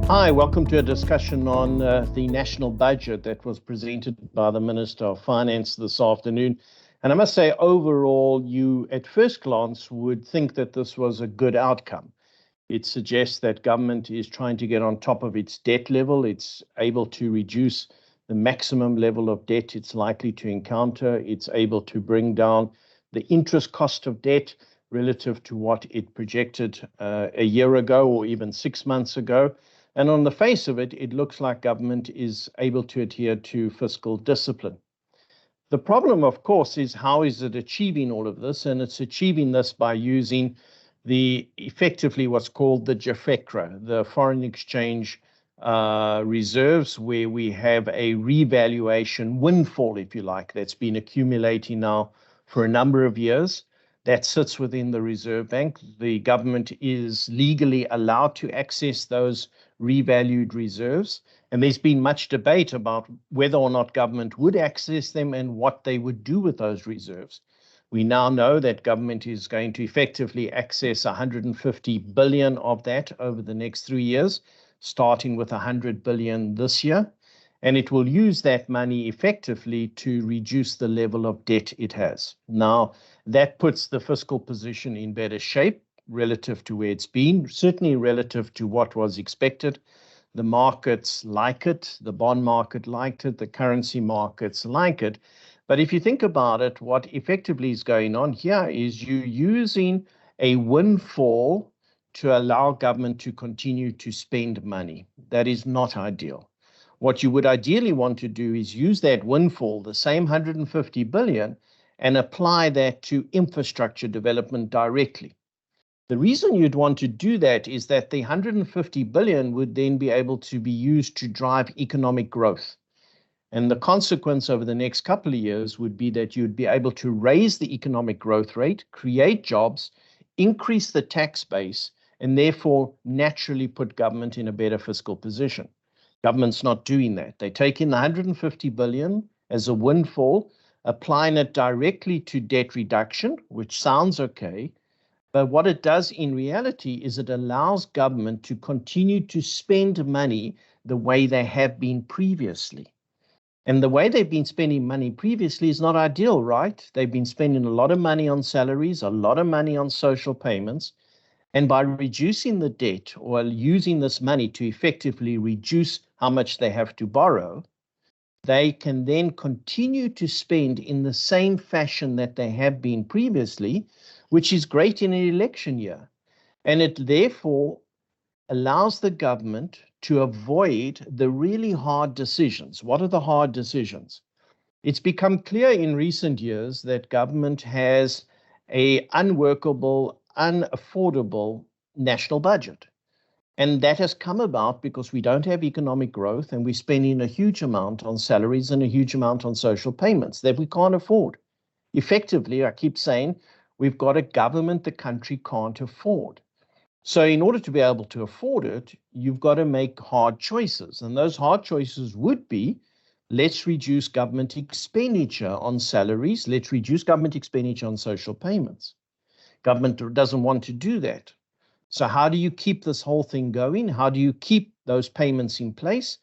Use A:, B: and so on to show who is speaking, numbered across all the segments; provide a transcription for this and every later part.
A: Hi, welcome to a discussion on the national budget that was presented by the Minister of Finance this afternoon. And I must say, overall, you at first glance would think that this was a good outcome. It suggests that government is trying to get on top of its debt level. It's able to reduce the maximum level of debt it's likely to encounter. It's able to bring down the interest cost of debt relative to what it projected a year ago or even 6 months ago. And on the face of it, it looks like government is able to adhere to fiscal discipline. The problem, of course, is how is it achieving all of this? And it's achieving this by using effectively what's called the JFECRA, the foreign exchange reserves, where we have a revaluation windfall, if you like, that's been accumulating now for a number of years. That sits within the Reserve Bank. The government is legally allowed to access those revalued reserves. And there's been much debate about whether or not government would access them and what they would do with those reserves. We now know that government is going to effectively access 150 billion of that over the next 3 years, starting with 100 billion this year. And it will use that money effectively to reduce the level of debt it has. Now, that puts the fiscal position in better shape relative to where it's been, certainly relative to what was expected. The markets like it, the bond market liked it, the currency markets like it. But if you think about it, what effectively is going on here is you using a windfall to allow government to continue to spend money. That is not ideal. What you would ideally want to do is use that windfall, the same 150 billion, and apply that to infrastructure development directly. The reason you'd want to do that is that the 150 billion would then be able to be used to drive economic growth. And the consequence over the next couple of years would be that you'd be able to raise the economic growth rate, create jobs, increase the tax base, and therefore naturally put government in a better fiscal position. Government's not doing that. They take in the 150 billion as a windfall, applying it directly to debt reduction, which sounds okay. But what it does in reality is it allows government to continue to spend money the way they have been previously. And the way they've been spending money previously is not ideal, right? They've been spending a lot of money on salaries, a lot of money on social payments. And by reducing the debt or using this money to effectively reduce how much they have to borrow, they can then continue to spend in the same fashion that they have been previously, which is great in an election year. And it therefore allows the government to avoid the really hard decisions. What are the hard decisions? It's become clear in recent years that government has an unworkable, unaffordable national budget. And that has come about because we don't have economic growth and we're spending a huge amount on salaries and a huge amount on social payments that we can't afford. Effectively, I keep saying, we've got a government the country can't afford. So in order to be able to afford it, you've got to make hard choices. And those hard choices would be, let's reduce government expenditure on salaries. Let's reduce government expenditure on social payments. Government doesn't want to do that. So how do you keep this whole thing going? How do you keep those payments in place?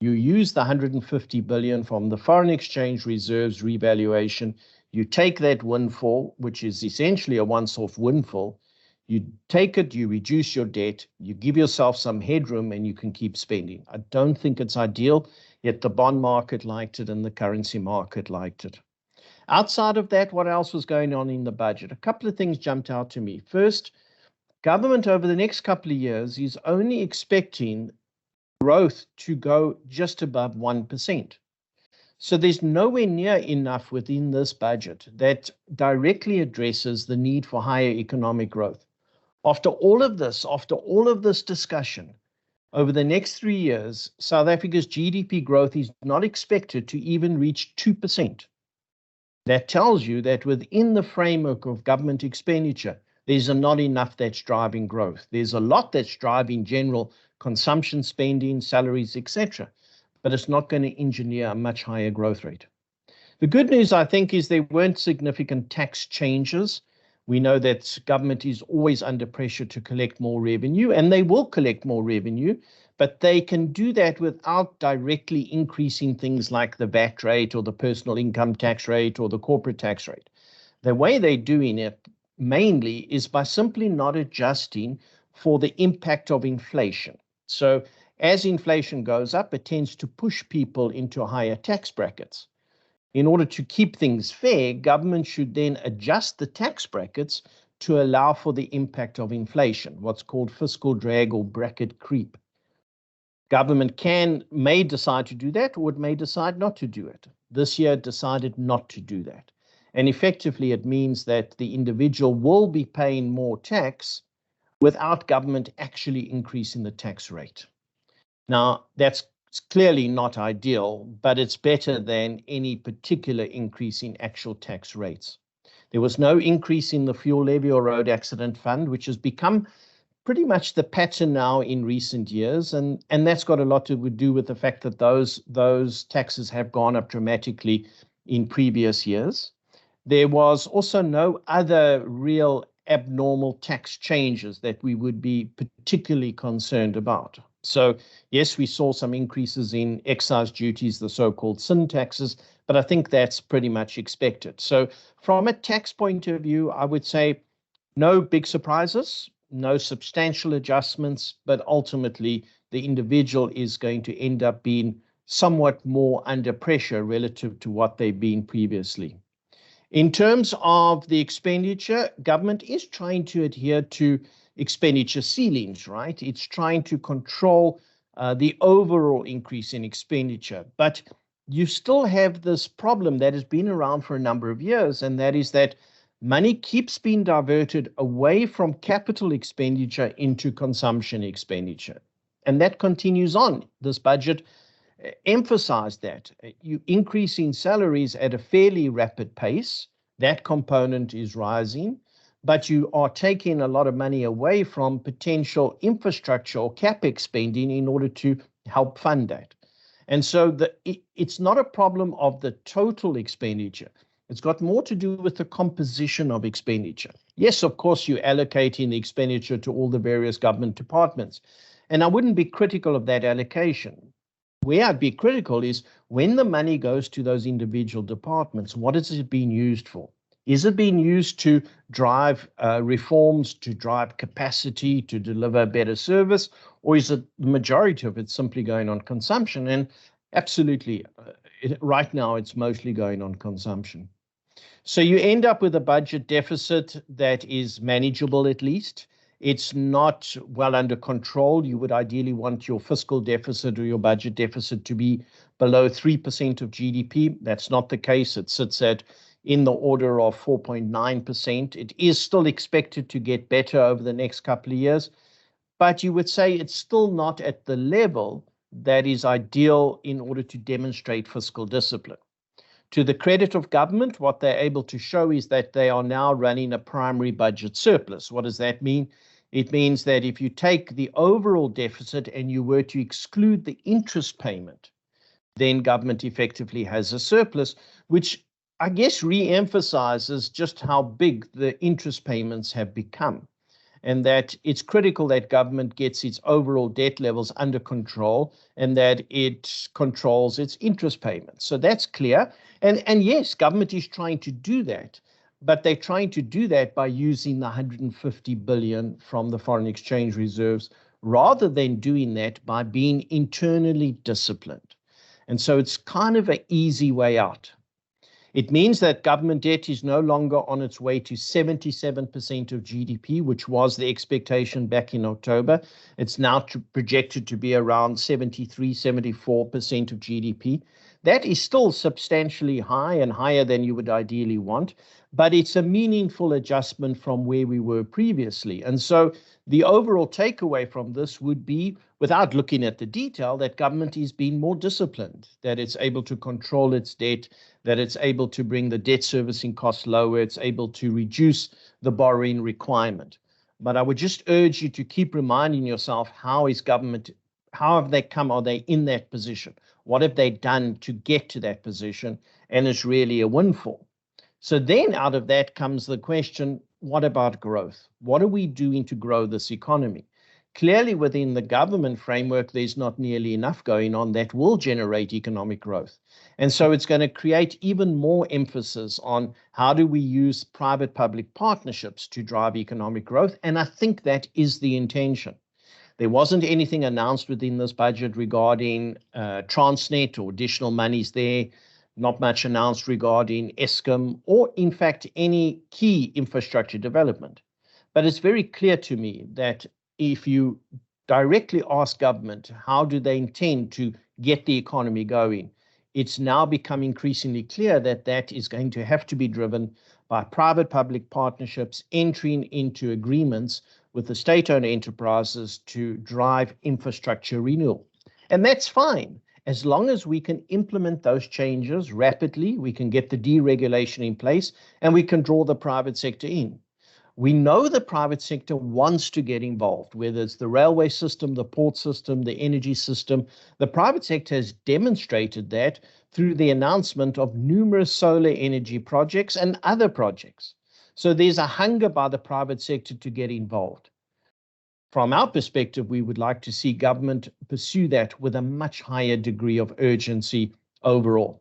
A: You use the 150 billion from the foreign exchange reserves revaluation. You take that windfall, which is essentially a once-off windfall. You take it, you reduce your debt, you give yourself some headroom, and you can keep spending. I don't think it's ideal, yet the bond market liked it and the currency market liked it. Outside of that, what else was going on in the budget? A couple of things jumped out to me. First, government over the next couple of years is only expecting growth to go just above 1%. So there's nowhere near enough within this budget that directly addresses the need for higher economic growth. After all of this discussion, over the next 3 years, South Africa's GDP growth is not expected to even reach 2%. That tells you that within the framework of government expenditure, there's not enough that's driving growth. There's a lot that's driving general consumption spending, salaries, etc. But it's not going to engineer a much higher growth rate. The good news, I think, is there weren't significant tax changes. We know that government is always under pressure to collect more revenue, and they will collect more revenue, but they can do that without directly increasing things like the VAT rate or the personal income tax rate or the corporate tax rate. The way they're doing it mainly is by simply not adjusting for the impact of inflation. So as inflation goes up, it tends to push people into higher tax brackets. In order to keep things fair, government should then adjust the tax brackets to allow for the impact of inflation, what's called fiscal drag or bracket creep. Government may decide to do that, or it may decide not to do it. This year it decided not to do that. And effectively, it means that the individual will be paying more tax without government actually increasing the tax rate. Now, that's clearly not ideal, but it's better than any particular increase in actual tax rates. There was no increase in the fuel levy or road accident fund, which has become pretty much the pattern now in recent years, and that's got a lot to do with the fact that those taxes have gone up dramatically in previous years. There was also no other real abnormal tax changes that we would be particularly concerned about. So yes, we saw some increases in excise duties, the so-called sin taxes, but I think that's pretty much expected. So from a tax point of view, I would say no big surprises, no substantial adjustments, but ultimately the individual is going to end up being somewhat more under pressure relative to what they've been previously. In terms of the expenditure, government is trying to adhere to expenditure ceilings, right? It's trying to control the overall increase in expenditure. But you still have this problem that has been around for a number of years, and that is that money keeps being diverted away from capital expenditure into consumption expenditure. And that continues on. This budget emphasize that. You increasing salaries at a fairly rapid pace, that component is rising, but you are taking a lot of money away from potential infrastructure or capex spending in order to help fund that. And so it's not a problem of the total expenditure. It's got more to do with the composition of expenditure. Yes, of course, you're allocating the expenditure to all the various government departments, and I wouldn't be critical of that allocation. Where I'd be critical is when the money goes to those individual departments, what is it being used for? Is it being used to drive reforms, to drive capacity, to deliver better service, or is it the majority of it simply going on consumption? And absolutely, right now it's mostly going on consumption. So you end up with a budget deficit that is manageable at least. It's not well under control. You would ideally want your fiscal deficit or your budget deficit to be below 3% of GDP. That's not the case. It sits at in the order of 4.9%. It is still expected to get better over the next couple of years, but you would say it's still not at the level that is ideal in order to demonstrate fiscal discipline. To the credit of government, what they're able to show is that they are now running a primary budget surplus. What does that mean? It means that if you take the overall deficit and you were to exclude the interest payment, then government effectively has a surplus, which I guess re-emphasizes just how big the interest payments have become, and that it's critical that government gets its overall debt levels under control and that it controls its interest payments. So that's clear. And yes, government is trying to do that, but they're trying to do that by using the 150 billion from the foreign exchange reserves rather than doing that by being internally disciplined. And so it's kind of an easy way out. It means that government debt is no longer on its way to 77% of GDP, which was the expectation back in October. It's now projected to be around 73, 74% of GDP. That is still substantially high and higher than you would ideally want, but it's a meaningful adjustment from where we were previously. And so the overall takeaway from this would be, without looking at the detail, that government is being more disciplined, that it's able to control its debt, that it's able to bring the debt servicing costs lower, it's able to reduce the borrowing requirement. But I would just urge you to keep reminding yourself, how have they come? Are they in that position? What have they done to get to that position? And it's really a windfall. So then out of that comes the question, what about growth? What are we doing to grow this economy? Clearly, within the government framework, there's not nearly enough going on that will generate economic growth. And so it's going to create even more emphasis on how do we use private-public partnerships to drive economic growth. And I think that is the intention. There wasn't anything announced within this budget regarding Transnet or additional monies there. Not much announced regarding Eskom or, in fact, any key infrastructure development. But it's very clear to me that if you directly ask government how do they intend to get the economy going, it's now become increasingly clear that that is going to have to be driven by private-public partnerships, entering into agreements with the state-owned enterprises to drive infrastructure renewal. And that's fine. As long as we can implement those changes rapidly, we can get the deregulation in place, and we can draw the private sector in. We know the private sector wants to get involved, whether it's the railway system, the port system, the energy system. The private sector has demonstrated that through the announcement of numerous solar energy projects and other projects. So there's a hunger by the private sector to get involved. From our perspective, we would like to see government pursue that with a much higher degree of urgency overall.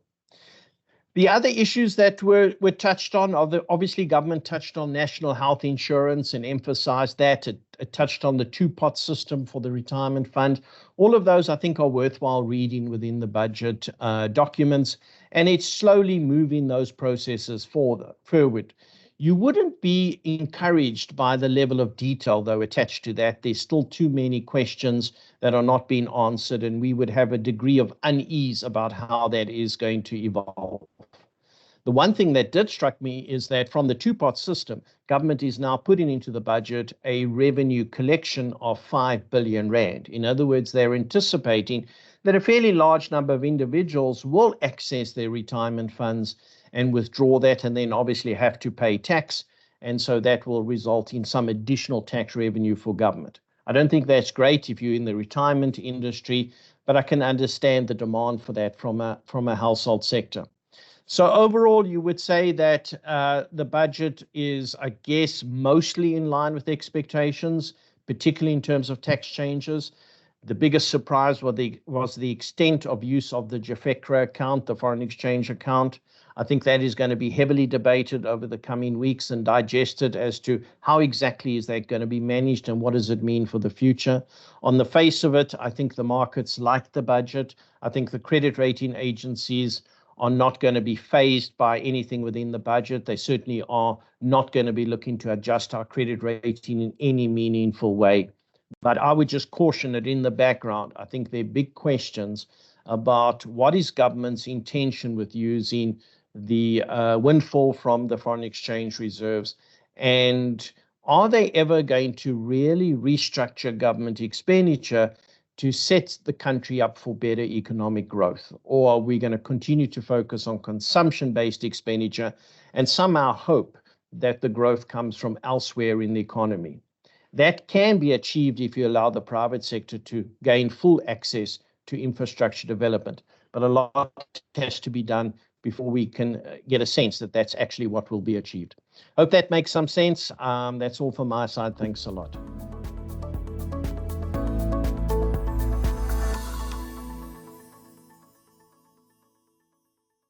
A: The other issues that were touched on, obviously government touched on national health insurance and emphasized that. It touched on the two-pot system for the retirement fund. All of those, I think, are worthwhile reading within the budget documents, and it's slowly moving those processes forward. You wouldn't be encouraged by the level of detail, though, attached to that. There's still too many questions that are not being answered, and we would have a degree of unease about how that is going to evolve. The one thing that did strike me is that from the two-pot system, government is now putting into the budget a revenue collection of 5 billion rand. In other words, they're anticipating that a fairly large number of individuals will access their retirement funds and withdraw that, and then obviously have to pay tax. And so that will result in some additional tax revenue for government. I don't think that's great if you're in the retirement industry, but I can understand the demand for that from a household sector. So overall, you would say that the budget is, I guess, mostly in line with expectations, particularly in terms of tax changes. The biggest surprise was the extent of use of the JAFECRA account, the foreign exchange account. I think that is going to be heavily debated over the coming weeks and digested as to how exactly is that going to be managed and what does it mean for the future. On the face of it, I think the markets like the budget. I think the credit rating agencies are not going to be fazed by anything within the budget. They certainly are not going to be looking to adjust our credit rating in any meaningful way. But I would just caution that in the background, I think there are big questions about what is government's intention with using the windfall from the foreign exchange reserves, and are they ever going to really restructure government expenditure to set the country up for better economic growth? Or are we going to continue to focus on consumption-based expenditure and somehow hope that the growth comes from elsewhere in the economy? That can be achieved if you allow the private sector to gain full access to infrastructure development. But a lot has to be done before we can get a sense that that's actually what will be achieved. Hope that makes some sense. That's all from my side. Thanks a lot.